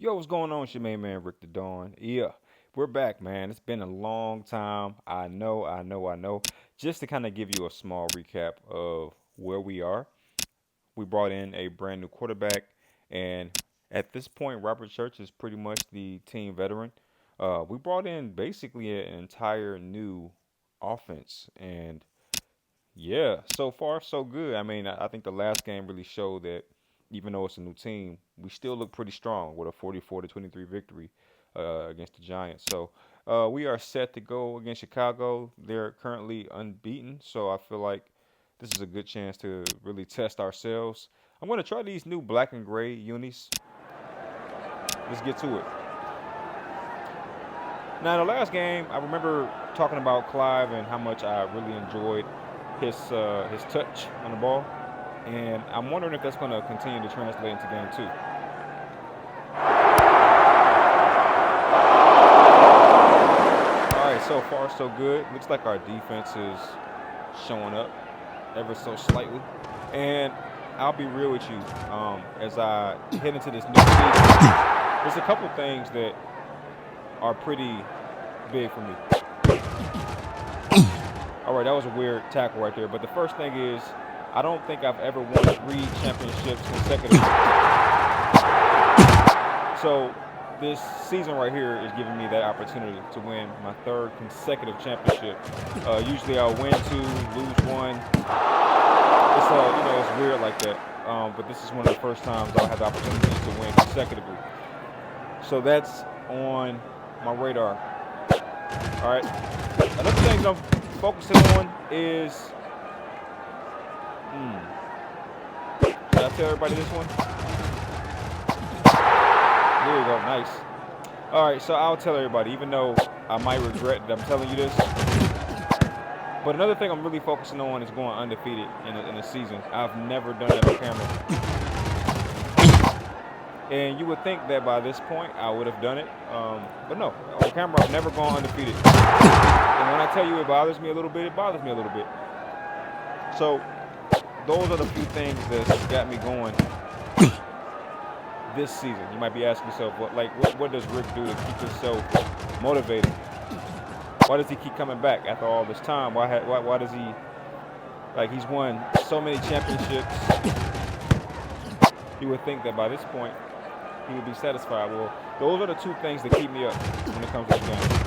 Yo, what's going on? It's your main man, Rick the Dawn. Yeah, we're back, man. It's been a long time. I know. Just to kind of give you a small recap of where we are, we brought in a brand new quarterback, and at this point, Robert Church is pretty much the team veteran. We brought in basically an entire new offense, and yeah, so far so good. I mean, I think the last game really showed that even though it's a new team, we still look pretty strong with a 44 to 23 victory against the Giants. So we are set to go against Chicago. They're currently unbeaten, so I feel like this is a good chance to really test ourselves. I'm going to try these new black and gray unis. Let's get to it. Now, the last game, I remember talking about Clive and how much I really enjoyed his touch on the ball, and I'm wondering if that's going to continue to translate into game two. All right, so far so good. Looks like our defense is showing up ever so slightly, and I'll be real with you. As I head into this new season, there's a couple things that are pretty big for me. All right, that was a weird tackle right there. But the first thing is, I don't think I've ever won 3 championships consecutively. So this season right here is giving me that opportunity to win my third consecutive championship. Usually I'll win two, lose one. It's weird like that. But this is one of the first times I'll have the opportunity to win consecutively. So that's on my radar. All right. Another thing I'm focusing on is, should I tell everybody this one? There you go, nice. All right, so I'll tell everybody, even though I might regret that I'm telling you this. But another thing I'm really focusing on is going undefeated in a season. I've never done that on camera. And you would think that by this point I would have done it. But no, on camera I've never gone undefeated. And when I tell you it bothers me a little bit, it bothers me a little bit. So those are the few things that's got me going this season. You might be asking yourself, what does Rick do to keep himself motivated? Why does he keep coming back after all this time? Why does he, he's won so many championships? You would think that by this point he would be satisfied. Well, those are the two things that keep me up when it comes to this game.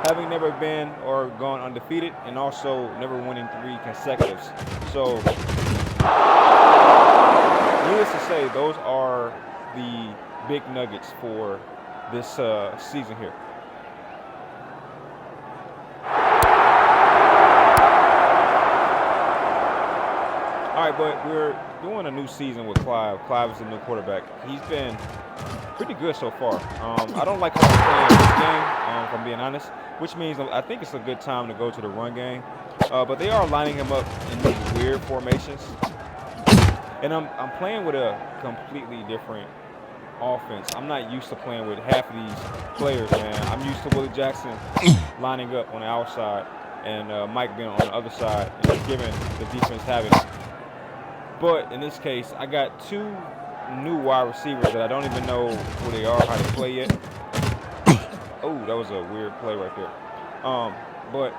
Having never been or gone undefeated, and also never winning 3 consecutives. So, needless to say, those are the big nuggets for this season here. All right, but we're doing a new season with Clive. Clive is the new quarterback. He's been pretty good so far. I don't like how he's playing this game, if I'm being honest, which means I think it's a good time to go to the run game. But they are lining him up in these weird formations. And I'm playing with a completely different offense. I'm not used to playing with half of these players, man. I'm used to Willie Jackson lining up on the outside and Mike being on the other side and just giving the defense havoc. But in this case, I got 2 new wide receivers that I don't even know who they are, how they play yet. Oh, that was a weird play right there. But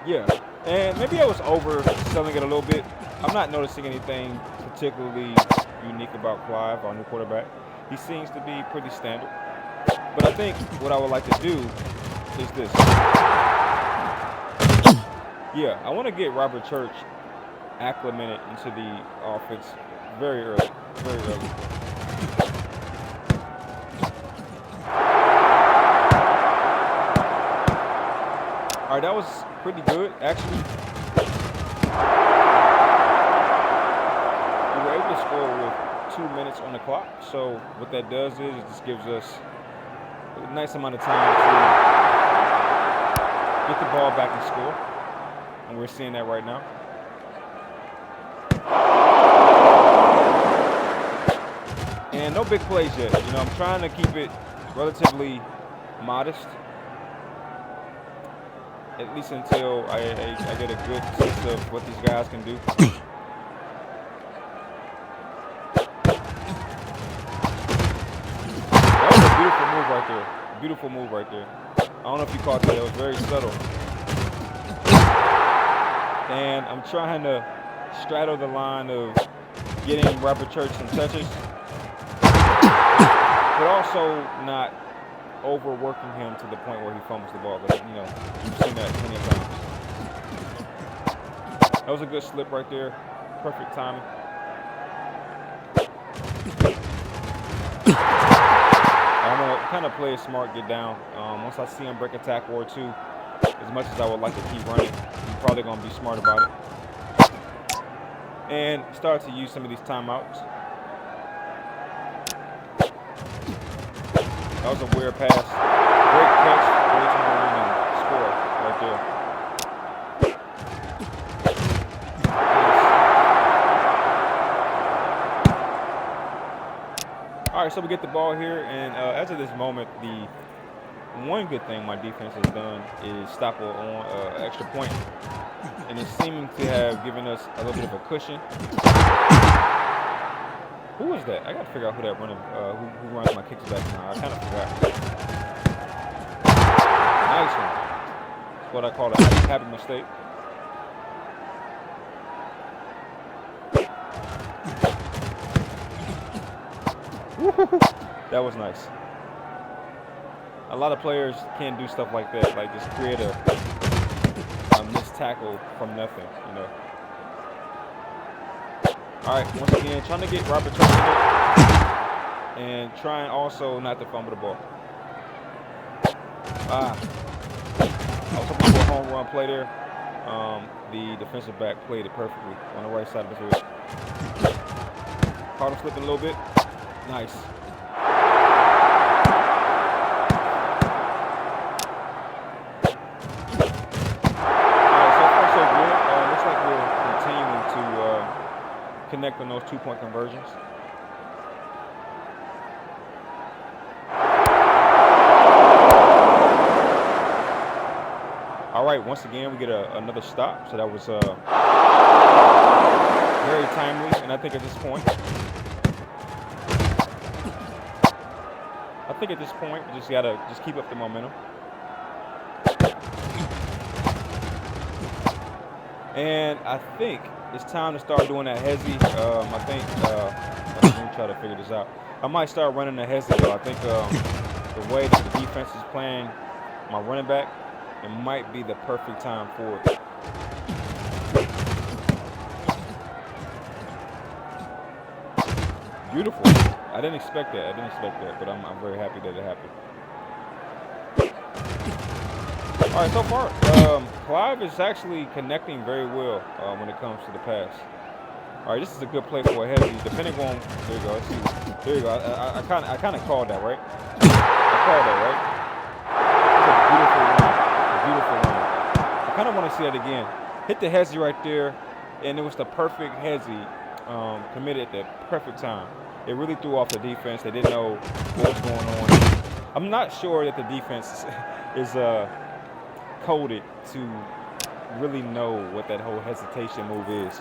yeah, and maybe I was overselling it a little bit. I'm not noticing anything particularly unique about Clive, our new quarterback. He seems to be pretty standard. But I think what I would like to do is this. Yeah, I want to get Robert Church acclimated into the offense very early. Very early. All right, that was pretty good, actually. We were able to score with 2 minutes on the clock. So what that does is it just gives us a nice amount of time to get the ball back and score. And we're seeing that right now. And no big plays yet. I'm trying to keep it relatively modest, at least until I get a good sense of what these guys can do. right there. Beautiful move right there. I don't know if you caught that. It was very subtle. And I'm trying to straddle the line of getting Robert Church some touches, but also not overworking him to the point where he fumbles the ball. But, you know, you've seen that plenty of times. That was a good slip right there. Perfect timing. I'm going to kind of play it smart, get down. Once I see him break a tackle or two, as much as I would like to keep running, I'm probably going to be smart about it. And start to use some of these timeouts. That was a weird pass. Great catch. Great turn around and score right there. Nice. All right, so we get the ball here, and as of this moment, the one good thing my defense has done is stop on an extra point, and it's seeming to have given us a little bit of a cushion. Who is that? I got to figure out who that running, who runs my kicks back now. I kind of forgot. Nice one. That's what I call a happy mistake. Woo-hoo-hoo. That was nice. A lot of players can't do stuff like that, like just create a missed tackle from nothing, you know. All right, once again, trying to get Robert Church in there and trying also not to fumble the ball. I was hoping for a home run play there. The defensive back played it perfectly on the right side of the field. Caught him slipping a little bit. Nice. Connect on those 2-point conversions. All right, once again, we get another stop. So that was very timely. And I think at this point, we just got to keep up the momentum. And I think it's time to start doing that hezzy. I think, let me try to figure this out. I might start running the hezzy though. I think the way that the defense is playing my running back, it might be the perfect time for it. Beautiful. I didn't expect that. But I'm very happy that it happened. All right, so far, Clive is actually connecting very well when it comes to the pass. All right, this is a good play for a heavy. Depending on, there you go. Let's see. There you go. I kind of called that, right? I called that, right? It's a beautiful run. I kind of want to see that again. Hit the hezzy right there, and it was the perfect hezzy committed at the perfect time. It really threw off the defense. They didn't know what was going on. I'm not sure that the defense is coded to really know what that whole hesitation move is.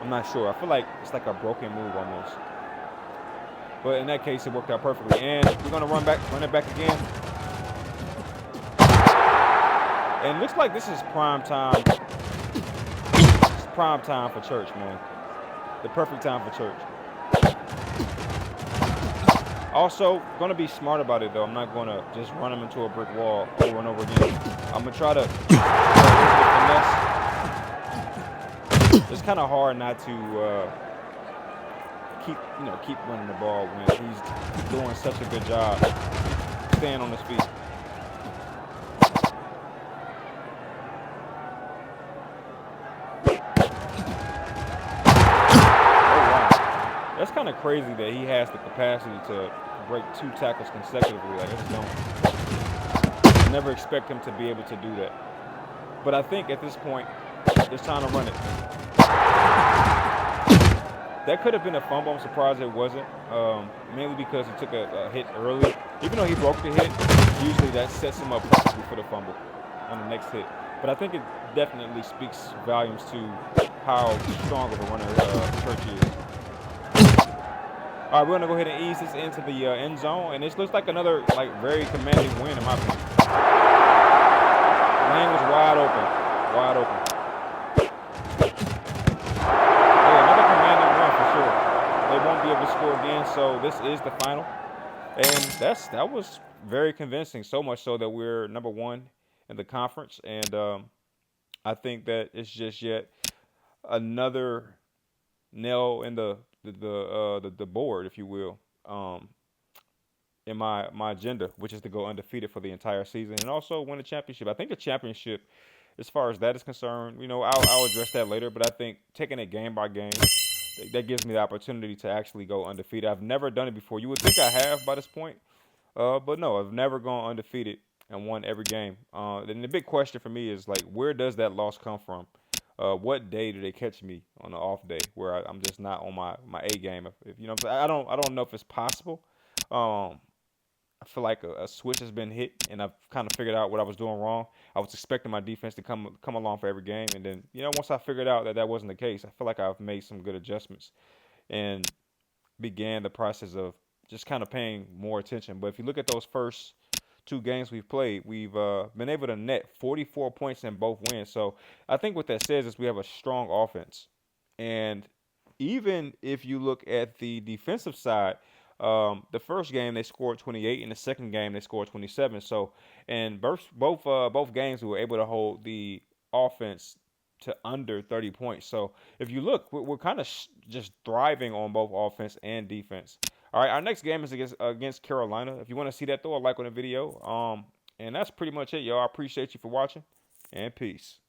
I'm not sure. I feel like it's like a broken move almost. But in that case, it worked out perfectly. And we're going to run it back again. And it looks like this is prime time. It's prime time for Church, man. The perfect time for Church. Also, going to be smart about it, though. I'm not going to just run him into a brick wall over and over again. I'm going to try to finesse. It's kind of hard not to keep running the ball when he's doing such a good job staying on his feet. That's kind of crazy that he has the capacity to break 2 tackles consecutively. Like, I just don't. I never expect him to be able to do that. But I think at this point, it's time to run it. That could have been a fumble. I'm surprised it wasn't. Mainly because he took a hit early. Even though he broke the hit, usually that sets him up perfectly for the fumble on the next hit. But I think it definitely speaks volumes to how strong of a runner Church is. All right, we're gonna go ahead and ease this into the end zone, and this looks like another like very commanding win in my opinion. Lane was wide open, wide open. Yeah, another commanding win for sure. They won't be able to score again, so this is the final, and that was very convincing. So much so that we're number one in the conference, and I think that it's just yet another nail in the board, if you will, in my agenda, which is to go undefeated for the entire season and also win a championship. I think the championship, as far as that is concerned, I'll address that later. But I think taking it game by game, that gives me the opportunity to actually go undefeated. I've never done it before. You would think I have by this point, but no, I've never gone undefeated and won every game. And the big question for me is like, where does that loss come from? What day do they catch me on the off day where I'm just not on my A game? If you know what I'm saying, I don't know if it's possible. Um, I feel like a switch has been hit, and I've kind of figured out what I was doing wrong. I was expecting my defense to come along for every game, and then once I figured out that that wasn't the case, I feel like I've made some good adjustments and began the process of just kind of paying more attention. But if you look at those first two games we've played, we've been able to net 44 points in both wins. So I think what that says is we have a strong offense. And even if you look at the defensive side, the first game they scored 28, and the second game they scored 27. So in both games we were able to hold the offense to under 30 points. So if you look, we're kind of just thriving on both offense and defense. All right, our next game is against Carolina. If you want to see that, throw a like on the video. And that's pretty much it, y'all. I appreciate you for watching, and peace.